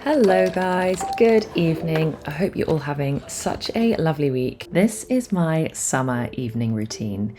Hello guys, good evening. I hope you're all having such a lovely week. This is my summer evening routine.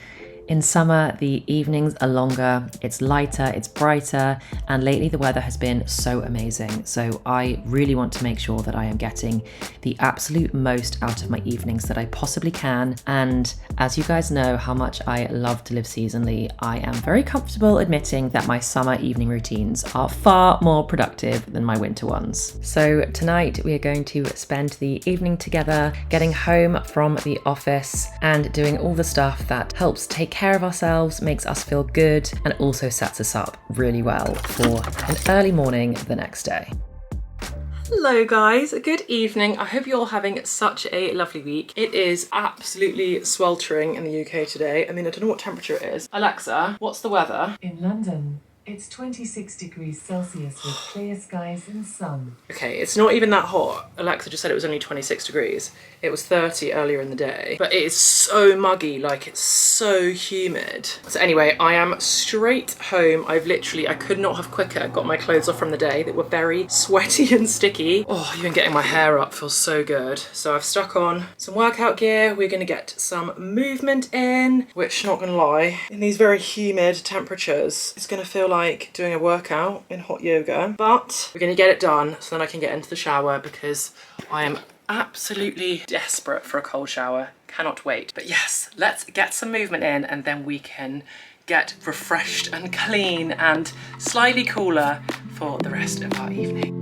In summer, the evenings are longer, it's lighter, it's brighter, and lately the weather has been so amazing. So I really want to make sure that I am getting the absolute most out of my evenings that I possibly can. And as you guys know how much I love to live seasonally, I am very comfortable admitting that my summer evening routines are far more productive than my winter ones. So tonight we are going to spend the evening together, getting home from the office and doing all the stuff that helps take care of ourselves, makes us feel good, and also sets us up really well for an early morning the next day. Hello guys, good evening. I hope you're all having such a lovely week. It is absolutely sweltering in the UK today. I mean, I don't know what temperature it is. Alexa, what's the weather? In London, it's 26 degrees Celsius with clear skies and sun. Okay, it's not even that hot. Alexa just said it was only 26 degrees. It was 30 earlier in the day. But it is so muggy, like it's so humid. So anyway, I am straight home. I could not have quicker got my clothes off from the day that were very sweaty and sticky. Oh, even getting my hair up feels so good. So I've stuck on some workout gear. We're gonna get some movement in, which, not gonna lie, in these very humid temperatures, it's gonna feel like doing a workout in hot yoga. But we're gonna get it done so then I can get into the shower because I am absolutely desperate for a cold shower. Cannot wait. But yes, let's get some movement in and then we can get refreshed and clean and slightly cooler for the rest of our evening.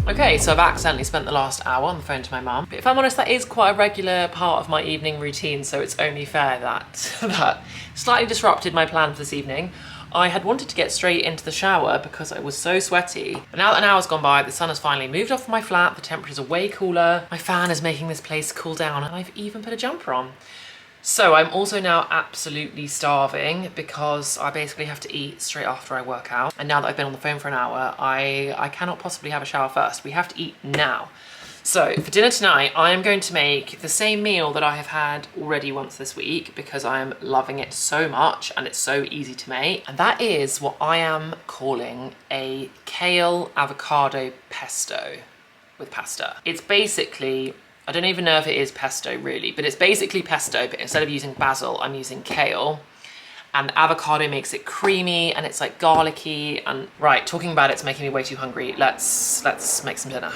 Okay, so I've accidentally spent the last hour on the phone to my mum. But if I'm honest, that is quite a regular part of my evening routine, so it's only fair that that slightly disrupted my plan for this evening. I had wanted to get straight into the shower because I was so sweaty. But now that an hour's gone by, the sun has finally moved off my flat, the temperatures are way cooler, my fan is making this place cool down, and I've even put a jumper on. So I'm also now absolutely starving because I basically have to eat straight after I work out. And now that I've been on the phone for an hour, I cannot possibly have a shower first. We have to eat now. So for dinner tonight, I am going to make the same meal that I have had already once this week because I am loving it so much and it's so easy to make. And that is what I am calling a kale avocado pesto with pasta. It's basically, I don't even know if it is pesto really, but it's basically pesto, but instead of using basil, I'm using kale. And the avocado makes it creamy and it's like garlicky. And right, talking about it's making me way too hungry. Let's make some dinner.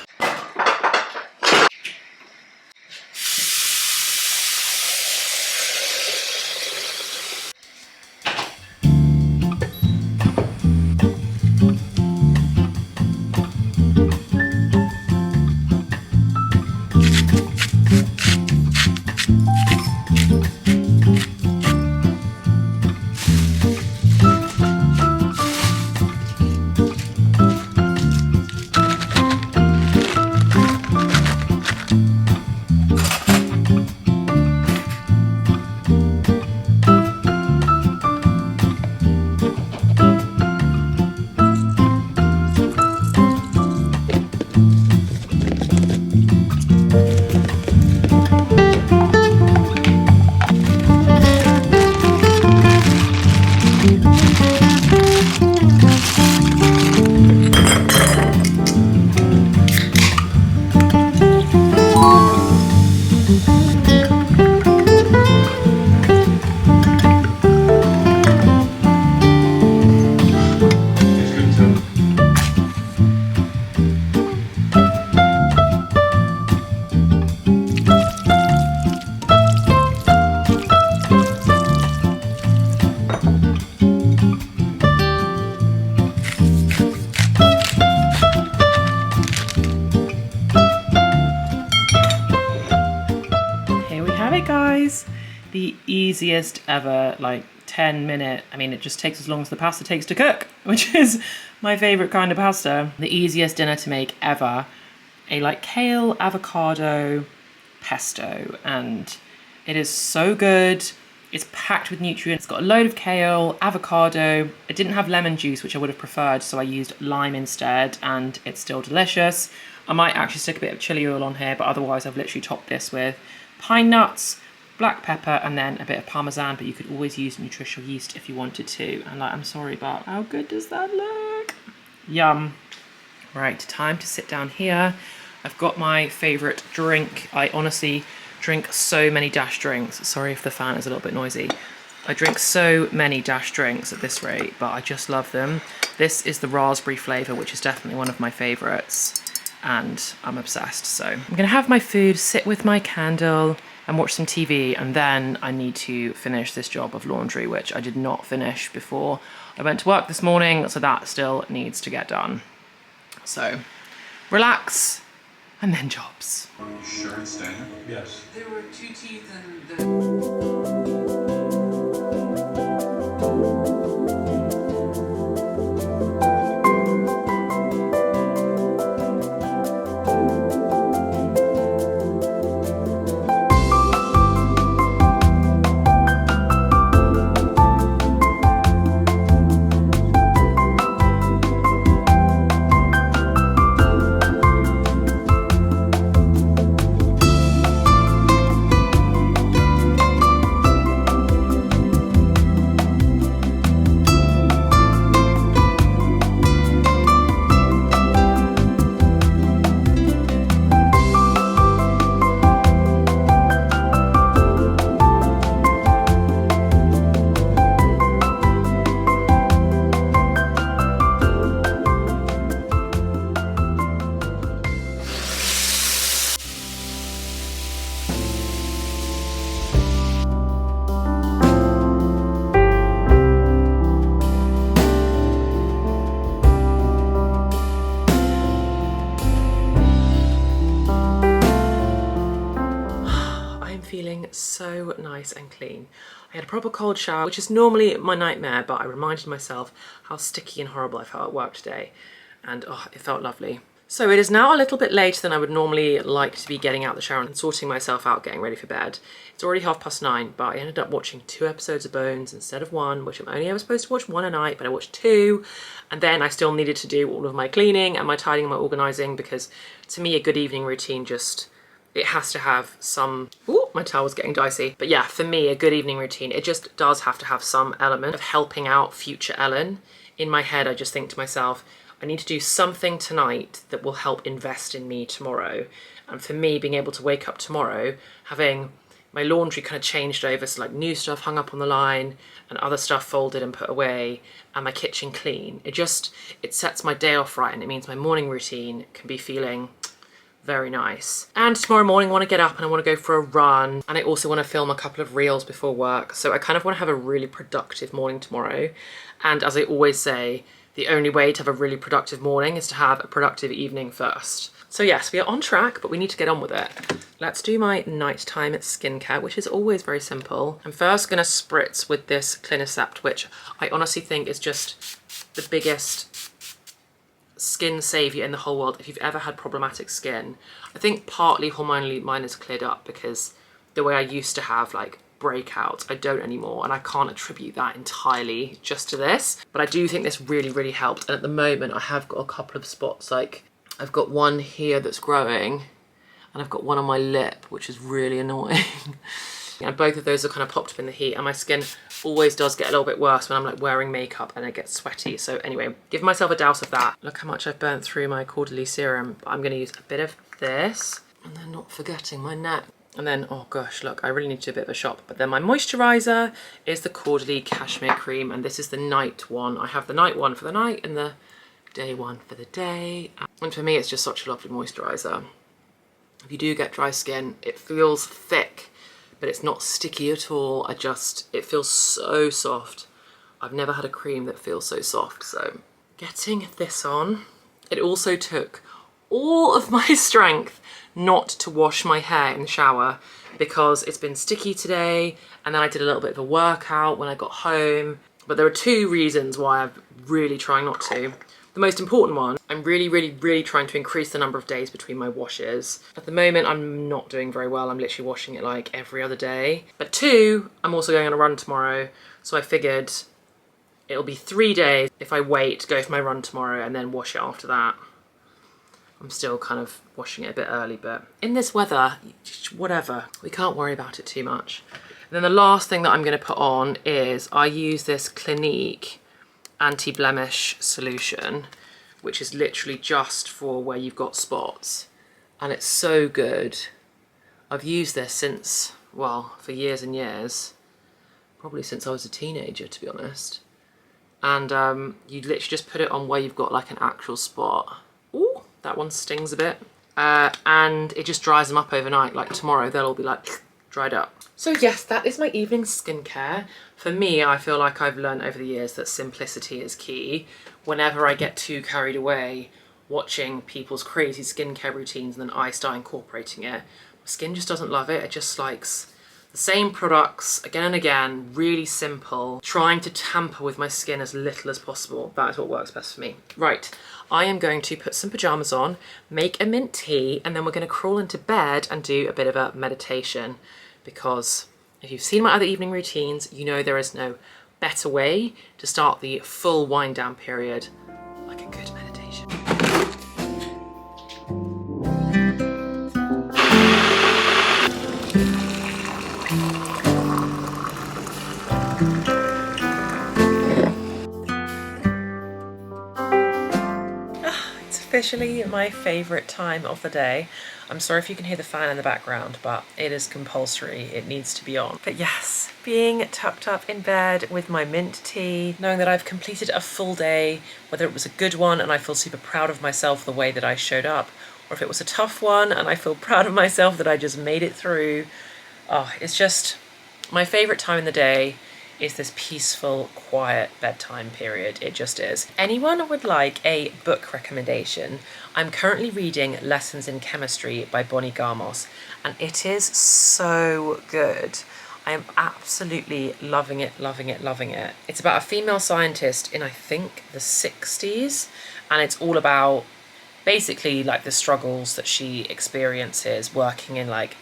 guys. The easiest ever, like 10-minute, I mean, it just takes as long as the pasta takes to cook, which is my favorite kind of pasta. The easiest dinner to make ever. A like kale, avocado, pesto, and it is so good. It's packed with nutrients. It's got a load of kale, avocado. It didn't have lemon juice, which I would have preferred, so I used lime instead, and it's still delicious. I might actually stick a bit of chili oil on here, but otherwise I've literally topped this with pine nuts, black pepper, and then a bit of parmesan, but you could always use nutritional yeast if you wanted to. And like, I'm sorry, but how good does that look? Yum. Right, time to sit down here. I've got my favourite drink. I honestly drink so many Dash drinks. Sorry if the fan is a little bit noisy. I drink so many Dash drinks at this rate, but I just love them. This is the raspberry flavour, which is definitely one of my favourites, and I'm obsessed. So I'm gonna have my food, sit with my candle, and watch some TV, and then I need to finish this job of laundry, which I did not finish before I went to work this morning, so that still needs to get done. So relax, and then jobs. Are you sure it's staying? Yes. There were 2 teeth in the... Feeling so nice and clean. I had a proper cold shower, which is normally my nightmare, but I reminded myself how sticky and horrible I felt at work today, and oh, it felt lovely. So it is now a little bit later than I would normally like to be getting out the shower and sorting myself out, getting ready for bed. It's already 9:30, but I ended up watching 2 episodes of Bones instead of 1, which I'm only ever supposed to watch 1 a night, but I watched 2, and then I still needed to do all of my cleaning and my tidying and my organising, because to me a good evening routine just, it has to have some, ooh, my towel's getting dicey. But yeah, for me, a good evening routine, it just does have to have some element of helping out future Ellen. In my head, I just think to myself, I need to do something tonight that will help invest in me tomorrow. And for me, being able to wake up tomorrow, having my laundry kind of changed over, so like new stuff hung up on the line and other stuff folded and put away, and my kitchen clean, it sets my day off right, and it means my morning routine can be feeling very nice. And tomorrow morning I want to get up and I want to go for a run, and I also want to film a couple of reels before work, so I kind of want to have a really productive morning tomorrow. And as I always say, the only way to have a really productive morning is to have a productive evening first. So yes, we are on track, but we need to get on with it. Let's do my nighttime skincare, which is always very simple. I'm first going to spritz with this Clinisept, which I honestly think is just the biggest skin savior in the whole world if you've ever had problematic skin. I think partly hormonally mine has cleared up, because the way I used to have like breakouts, I don't anymore, and I can't attribute that entirely just to this, but I do think this really helped. And at the moment I have got a couple of spots, like I've got one here that's growing, and I've got one on my lip, which is really annoying. And both of those are kind of popped up in the heat, and my skin always does get a little bit worse when I'm like wearing makeup and it gets sweaty. So anyway, give myself a douse of that. Look how much I've burnt through my Cordially serum. But I'm going to use a bit of this, and then not forgetting my neck. And then, oh gosh, look, I really need to do a bit of a shop. But then my moisturiser is the Cordially Cashmere Cream, and this is the night one. I have the night one for the night and the day one for the day. And for me, it's just such a lovely moisturiser. If you do get dry skin, it feels thick, but it's not sticky at all. It feels so soft. I've never had a cream that feels so soft. So getting this on, it also took all of my strength not to wash my hair in the shower because it's been sticky today, and then I did a little bit of a workout when I got home. But there are two reasons why I'm really trying not to. The most important one, I'm really trying to increase the number of days between my washes. At the moment, I'm not doing very well. I'm literally washing it like every other day. But two, I'm also going on a run tomorrow, so I figured it'll be 3 days if I wait, go for my run tomorrow, and then wash it after that. I'm still kind of washing it a bit early, but in this weather, whatever. We can't worry about it too much. And then the last thing that I'm going to put on is I use this Clinique anti-blemish solution, which is literally just for where you've got spots. And it's so good. I've used this since, well, for years and years. Probably since I was a teenager, to be honest. And you literally just put it on where you've got like an actual spot. Ooh, that one stings a bit. And it just dries them up overnight. Like tomorrow, they'll all be like dried up. So yes, that is my evening skincare. For me, I feel like I've learned over the years that simplicity is key. Whenever I get too carried away watching people's crazy skincare routines and then I start incorporating it, my skin just doesn't love it. It just likes the same products again and again, really simple, trying to tamper with my skin as little as possible. That is what works best for me. Right, I am going to put some pajamas on, make a mint tea, and then we're going to crawl into bed and do a bit of a meditation, because if you've seen my other evening routines, you know there is no better way to start the full wind down period like a good meditation. It's officially my favourite time of the day. I'm sorry if you can hear the fan in the background, but it is compulsory. It needs to be on. But yes, being tucked up in bed with my mint tea, knowing that I've completed a full day, whether it was a good one and I feel super proud of myself the way that I showed up, or if it was a tough one and I feel proud of myself that I just made it through. Oh, it's just my favourite time in the day is this peaceful, quiet bedtime period. It just is. Anyone would like a book recommendation? I'm currently reading Lessons in Chemistry by Bonnie Garmos, and it is so good. I am absolutely loving it, loving it, loving it. It's about a female scientist in, I think, the 60s, and it's all about basically like the struggles that she experiences working in like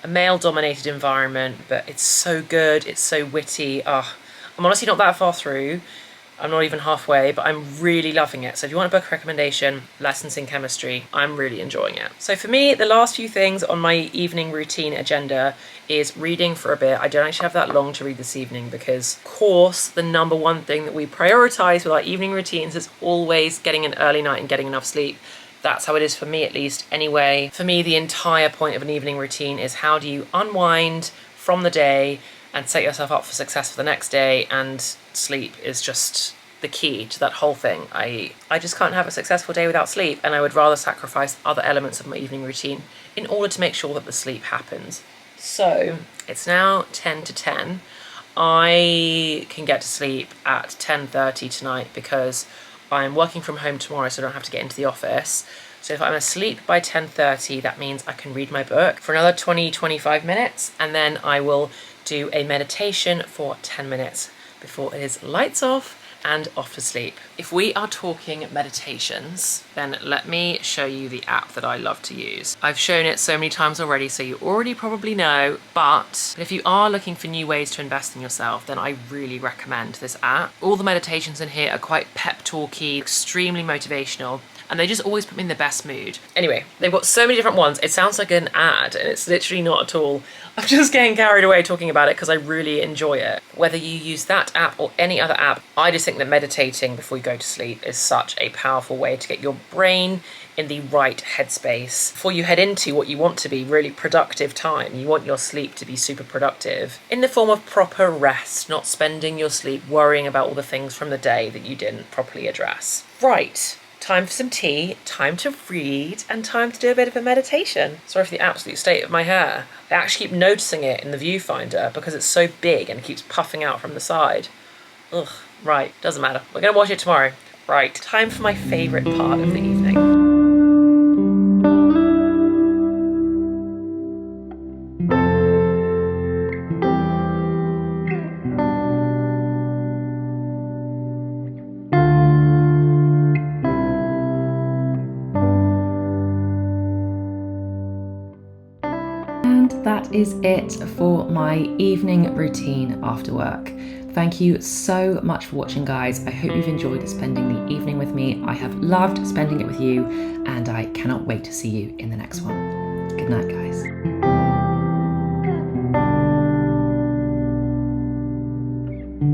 a male-dominated environment, but it's so good, it's so witty. I'm honestly not that far through. I'm not even halfway, but I'm really loving it. So if you want a book recommendation, Lessons in Chemistry, I'm really enjoying it. So for me, the last few things on my evening routine agenda is reading for a bit. I don't actually have that long to read this evening because, of course, the number one thing that we prioritize with our evening routines is always getting an early night and getting enough sleep. That's how it is for me, at least. Anyway, for me, the entire point of an evening routine is how do you unwind from the day and set yourself up for success for the next day, and sleep is just the key to that whole thing. I just can't have a successful day without sleep, and I would rather sacrifice other elements of my evening routine in order to make sure that the sleep happens. So it's now 10 to 10. I can get to sleep at 10:30 tonight because I'm working from home tomorrow, so I don't have to get into the office. So if I'm asleep by 10:30, that means I can read my book for another 20-25 minutes, and then I will do a meditation for 10 minutes before it is lights off and off to sleep. If we are talking meditations, then let me show you the app that I love to use. I've shown it so many times already, so you already probably know, but if you are looking for new ways to invest in yourself, then I really recommend this app. All the meditations in here are quite pep talky, extremely motivational, and they just always put me in the best mood. Anyway, they've got so many different ones. It sounds like an ad, and it's literally not at all. I'm just getting carried away talking about it because I really enjoy it. Whether you use that app or any other app, I just think that meditating before you go to sleep is such a powerful way to get your brain in the right headspace before you head into what you want to be really productive time. You want your sleep to be super productive in the form of proper rest, not spending your sleep worrying about all the things from the day that you didn't properly address. Right. Time for some tea, time to read, and time to do a bit of a meditation. Sorry for the absolute state of my hair. I actually keep noticing it in the viewfinder because it's so big and it keeps puffing out from the side. Ugh, right, doesn't matter. We're gonna wash it tomorrow. Right, time for my favourite part of the evening. that is it for my evening routine after work. Thank you so much for watching, guys. I hope you've enjoyed spending the evening with me. I have loved spending it with you, and I cannot wait to see you in the next one. Good night, guys.